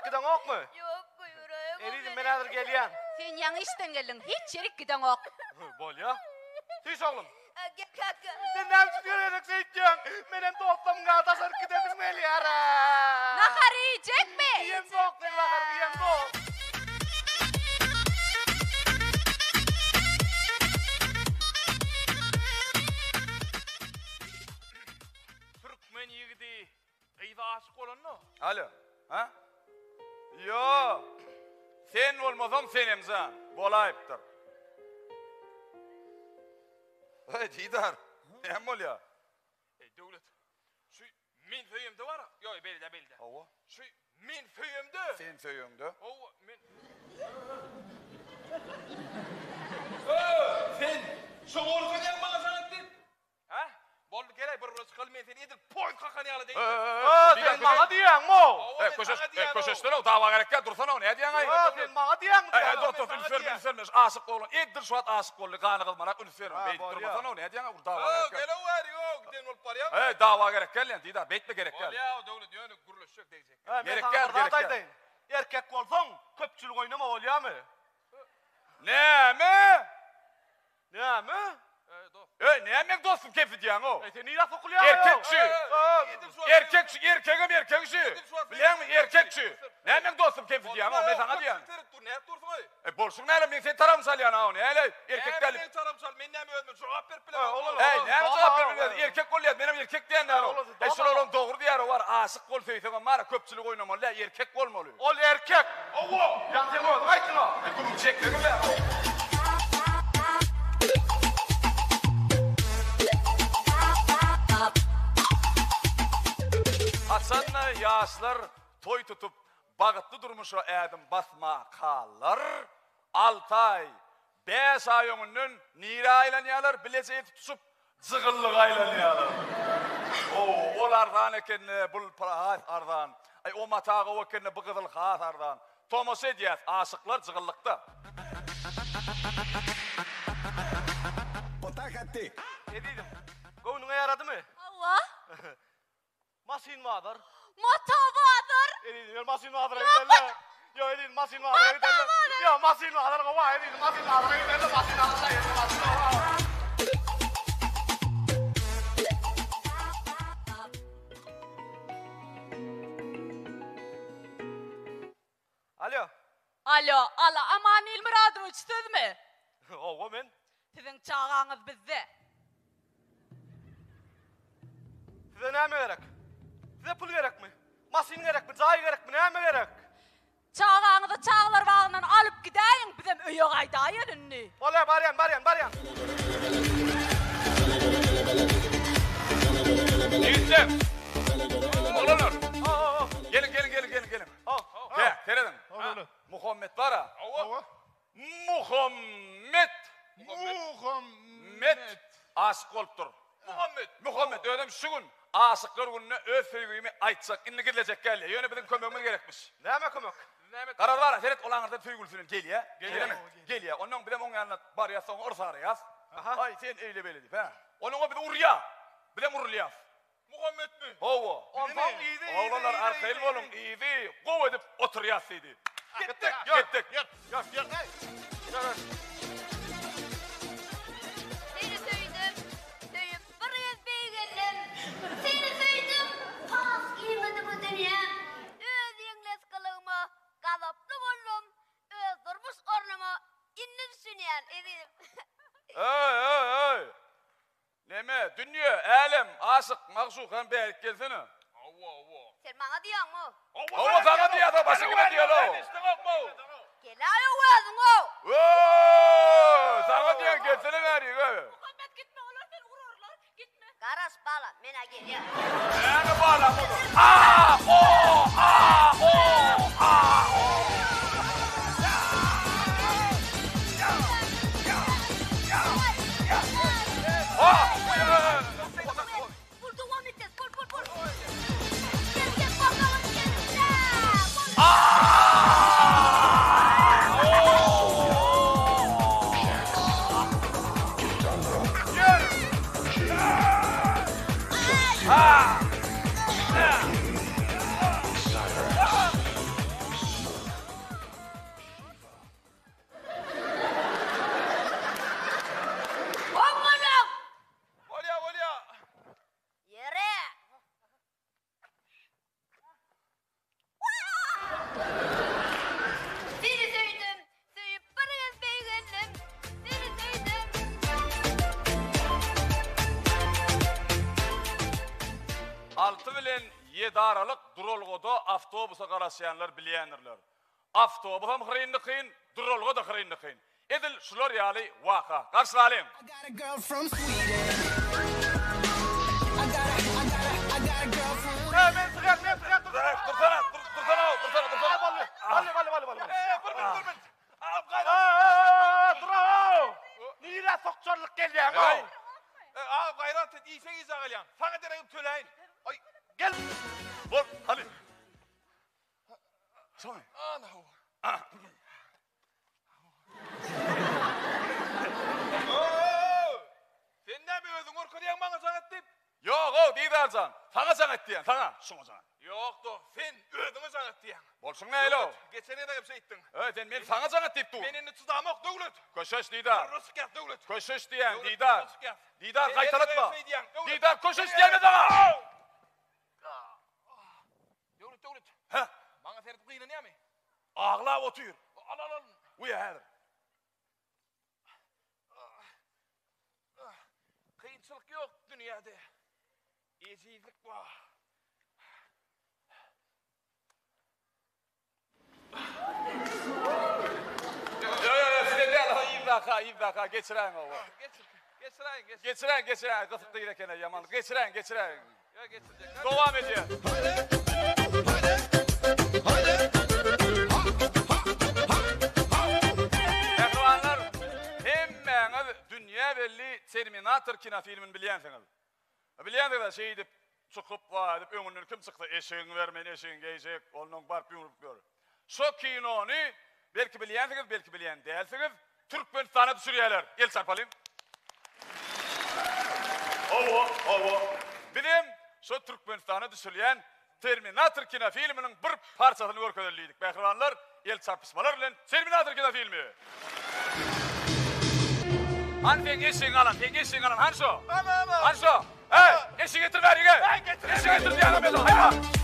giden ok mu? Yok yüreğim. Elidim ben hazır geliyen. Sen yanı işten geldin. Hiç yerik giden ok. Bol ya. Tüys oğlum. Kaka. Sen ne yapıyorsun görerek Seyitcan? Benim dostum kaldı hazır gidelim mi Eliyara? Nakar yiyecek mi? Yem dok ben bakarım yem dok. Türkmen yigidi kıyda aşık olan no? Alo, ha? Yo, sen olmasam sen emzan, bolayıptır. Hey Didar, ne ol ya? Devlet, şu min föyümde var. Yok, belli. Ova, Şu min föyümde. sen söyündü. Ova, min. Sen şu orta gel bana sanattin. Ha? Boldu gelay bir orası kalmayın seni yedir. Poy kakanı yalı değil. Sen bana diyen mo. Köşeşten o dava gerekken dursana o ne diyen ay? Sen bana diyen mi? Dur, ülfermiş, aşık olun. Eddir şu at aşık olun, kanı kılmanak ülfermiş. Beyt durmasana o ne diyen ay? Dava gerekken. Gel o var yok. Giden ol par ya. Hey, dava gerekken lan Didar, beyt mi gerekken? Ya o devlet yani guruluşacak diyecek. Gerekken. Erkek olsan köpçülük oynama ol ya mı? Ne mi? Ne mi? Hey, ne emek dostum kefi diyen o? Sen iyi laf okul ya. Erkekçi. Erkekçi. Biliyor musun? Erkekçi. Ne emek dostum kefi diyen o? Ben sana diyen. Ne yaptırsun ay? Bolsun ne elim, ben sen taramsal yana o ne? Hele erkek delim. Ben taramsal, ben ne mi ödüm? Cevap ver bile. Hey, ne mi cevap vermiyor? Erkek ol ya, benim erkek diyen ne o? Eşin oğlum doğru diyen o var. Aşık ol söylesen var, köpçülük oynamalı. Erkek olmalı. Ol erkek. Oğlum. Yansın o, kaçın o. Kulum çeklerim ben. Hasan'la yaşlar toy tutup bağıtlı durmuş o edim basma kalır. 6 ay, 5 ay önünün nira aylanyalar, bileceği tutup zıgıllık aylanyalar. Olardan ekenne bul prahat ardan. Ay o matağı o ekenne bıgıdılık hat ardan. Thomas Ediyaz, aşıklar zıgıllıkta. Potájate. Ne dedim? Kovununa yaradı mı? Allah. Masin vardır. Moto vardır. Edin, masin vardır. Yo, edin, masin vardır. Yo, masin vardır. Kova, edin, masin vardır. Masin vardır. Alo. Alo, Allah aman İlmiradoviç siz mi? Oğlum ben. Sizin çağağınız bizde. Size ne mi gerek? Size pul gerek mi? Masin gerek mi? Zay gerek mi? Ne mi gerek? Çağağınızı çağlar bağından alıp gideyin bizim öye gaydayın ünlü. Olay baryan. Yiğitler. Oğlanlar. Gelin. Gel, teredin. Muhammed var ha. Muhammed. Aşık olup dur. Muhammed ödem şu gün aşıklar gününe öz sevgimi aytsak inni gidilecek gel ya. Yöne bizim kömöğümüz gerekmiş. Ne mi kömök? Karar var ha. Seret olanlarda söygülsün. Gel ya. Gel ya. Onun bir de onun yanına bar yazsa onu orsa yaz. Ay sen öyle böyle deyip ha. Onun bir de urya. Bir de murul yaz. Muhammed mi? Hova. Ondan iyiydi. Oğlanlar arkayım oğlum iyiydi. Kov edip otur yazsaydı. Gittik. Gel. Seni söyledim. Söyledim. Buraya beygeldim. Seni söyledim. Pas giymedi bu dünya. Öz İngiliz kılığımı kalıplı oldum. Öz durmuş ornumu indim süneyen edeyim. Hey. Neme? Dünya, alem, aşık, maksuk hem beğenip gelsene. Sen bana diyorsun mu? Hava sana diyor da başı kime diyor lo. Gel ayı vazın o. Sana diyor gelsene veriyor. Muhammed gitme olur beni vururlar. Gitme. Karas bala mena geliyor. Ne bağla bunu? Vur devam edeceğiz. Vur. Gel bakalım kendine. 6 bilen 7 aralık durolgoda avtobusa garaşyanlar bilýändirler. Avtobusam hyryndykyň, durolgoda hyryndykyň. Edil şular ýaly waka. Garşylalyň. I got a girl from Sweden. I got a girl from. Men sıgat. Dursana. Balli. Bir min. Dur. Nire sokçorluk gelýän o. Ağam gayrat et, iyisen iza galyan. Sana dereyim töleyin. Ay, Gel. Bol, hadi. Soy. ana. Sen ne mi özün orkadayan bana sanat deyip? Yok o Didarcan. Sana sanat diyen, sana. Şuna sanat. Yok da sen özünü sanat diyen. Bolsun neyle o? Geçen yere hep şey ettin. Evet, men sana sanat deyip dur. Benini tuzamak dövlet. Koşuş Didar. Rusik yap dövlet. Koşuş diyen Dövlet, Didar. rusik yap. Didar kaytalatma. Şey diyen, dövlet. Didar koşuş diyen mi sana? Dövlet. Heh. Bana sert kıyına ne mi? Ağla otur. Al. Uya hadi. Kıyınçılık yok dünyada. Eziyizlik var. Yo, size değil. İyi dakika. Geçiren o. Geçirayın. Geçiren. Kısıklı giderken yaman. Geçiren. Ya geçirecek. Devam ediyor. Ehvanlar, hemmeniz dünya belli Terminator kino filmini bilýänsiňiz. Bilýänsiňiz şey edip çıkıp va edip öňünden kim çykdy? Eşeğin vermen, eşeğin geýjek, onuň barp ýumrup gör. Şo kinony belki bilýänsiňiz, belki bilýän dälsiňiz. Türkmenistana düşürýärler. Gel sarpalyň. Owo. Bilim şo Türkmenistana düşürýän Terminator kino filminiň bir parçasyny görkezledik. Behriwanlar, el çarpışmalar bilen Terminator kino filmi. Hanfen eşeğin alan, Hanşo. Hanşo. Eşeği getir ver, Eşeği getir diýenim. Hayır.